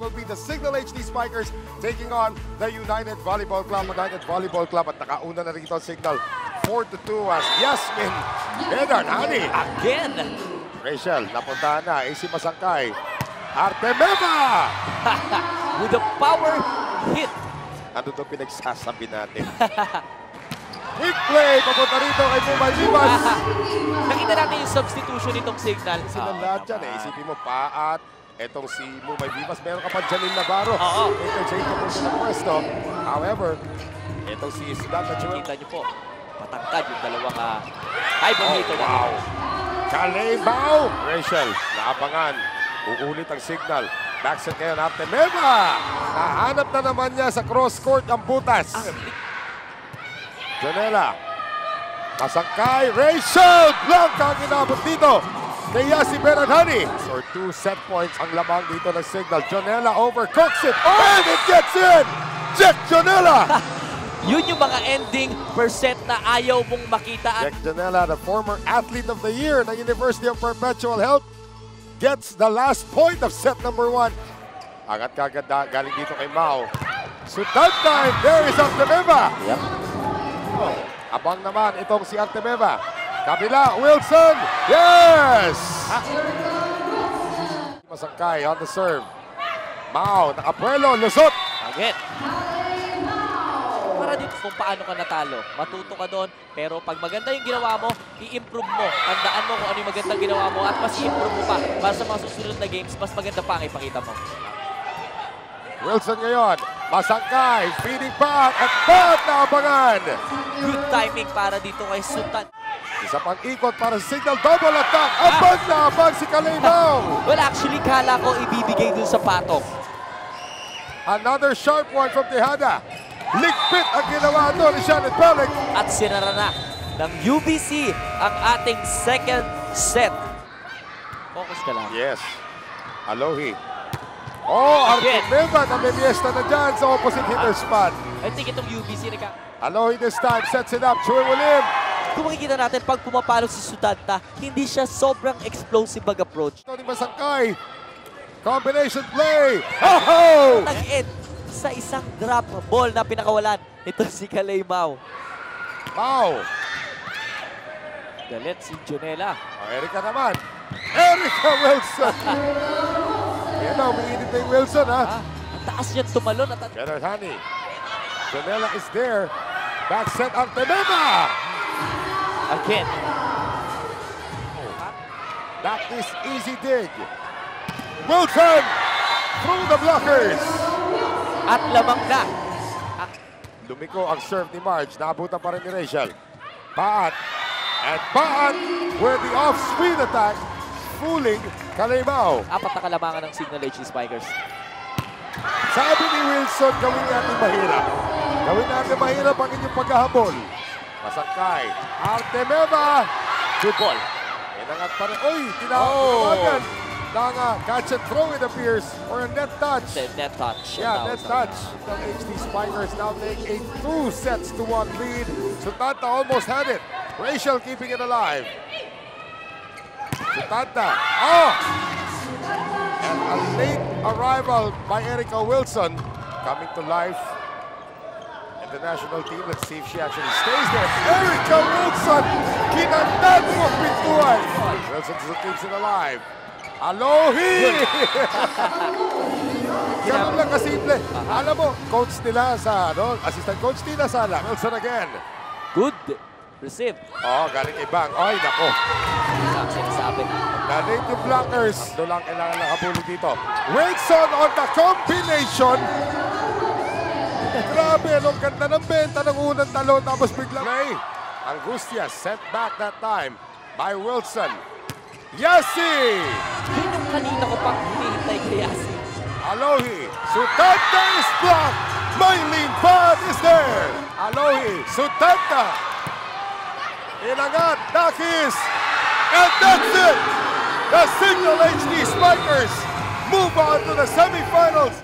will be the Signal HD Spikers taking on the United Volleyball Club. United Volleyball Club at nakauna na rito ang Signal. 4-2 as Yasmin Medarhani. Again! Rachel, napuntahan na. AC Masangkay. Artemeva! With a power hit. Ano ito pinagsasabi natin? Quick play! Papunta rito kay Mumay Vivas. Nakita natin yung substitution nitong Signal. Sila lahat dyan eh. Isipin mo, Paat, etong si Mumay Vivas. Meron ka pa Janine Navarro. Interchangeable sila pwesto. However, etong si Sudan na Joel. Kita niyo po, patangkad yung dalawang high ball hitter. Wow! Kalembao! Rachel, naapangan. Uulit ang Signal. Backset ngayon, Artemeva! Nahanap na naman niya sa cross-court ang butas. Janela. Masangkay. Rachel! Blanc ang inabot dito. Kay Yasmin Medarhani. For 2 set points ang lamang dito ng Signal. Janela overcooks it. And it gets in! Jack Janela! Yun yung mga ending percent na ayaw mong makita. Jack Janela, the former athlete of the year ng University of Perpetual Health, gets the last point of set number 1. Angat kagad galing dito kay Mao. Sudan time. There is Artemeva. Yep. Oh, abang naman itong si Artemeva. Kabila, Wilson. Yes! Masangkay on the serve. Mao, nakapuelo, lusot. Again. Para dito kung paano ka natalo. Matuto ka doon. Pero pag maganda yung ginawa mo, i-improve mo. Tandaan mo kung ano yung magandang ginawa mo at mas i-improve mo pa. Para sa mga susunod na games, mas maganda pa ang ipakita mo. Wilson ngayon. Masangkay, feeding back at back na abangan. Good timing para dito kay Sultan. Isa pang ikot para sa Signal, double attack. Abang na abang si Kalembao. Well, actually, kala ko ibibigay dun sa patok. Another sharp one from Tejada. Ligpit ang ginawa ito ni Shannon Pelic. At sinara na ng UBC ang ating second set. Focus ka lang. Yes. Alohi. Oh, Artemeva na may miesta na dyan sa opposite hitter spot. I think itong UBC nagka... Alohi this time sets it up. Chue William. Kung makikita natin, pag pumapalo si Sudanta, hindi siya sobrang explosive mag-approach. Tony Masangkay. Combination play. Oh! Nag-end sa isang drop ball na pinakawalan. Ito si Kalembao. Wow. Galit si Janela. Oh, Erica naman. Erica Wilson. Ayan na, umiinit na yung Wilson, ha? Ang taas niya tumalon. Medarhani. Janela is there. Back set Artemeva. Again. That is easy dig. Wilson through the blockers. At lamang na. Lumiko ang serve ni Marge. Naabutan pa rin ni Rachel. Paat. And Paat where the off-speed attack fooling Kalembao. Apat na kalamangan ng Signal HD Spikers. Sabi ni Wilson, gawin natin mahirap. Gawin natin mahirap ang inyong paghahabol. Masangkay. Artemeva. Good ball. Inangat pa rin. Uy, tinawagan. Catch and throw, it appears, or a net touch. Net touch. Yeah, net touch. The HD Spikers now take a 2-1 lead. Sutanta almost had it. Rachel keeping it alive. Sutanta. Oh! And a late arrival by Erica Wilson coming to life in the national team. Let's see if she actually stays there. Erica Wilson! Kinandan mo pintuan! Wilson keeps it alive. Alohi! Ganun lang kasimple. Alam mo, coach nila sa, assistant coach nila Sala. Wilson again. Good receive. Oh, galing kay Bang. Ay, nako. Ang sinasabi. Galing yung blockers. Ito lang kailangan nakabuli dito. Wilson on the combination. Grabe, ang ganda ng benta ng unang talon. Tapos biglang play. Angustia set back that time by Wilson. Yassi! Yun yung kanina ko pang hinihintay kay Yassi. Alohi. Sutanta is blocked. Mylene Pad is there. Alohi. Sutanta. Inangat. Dakis. And that's it. The Signal HD Spikers move on to the semifinals.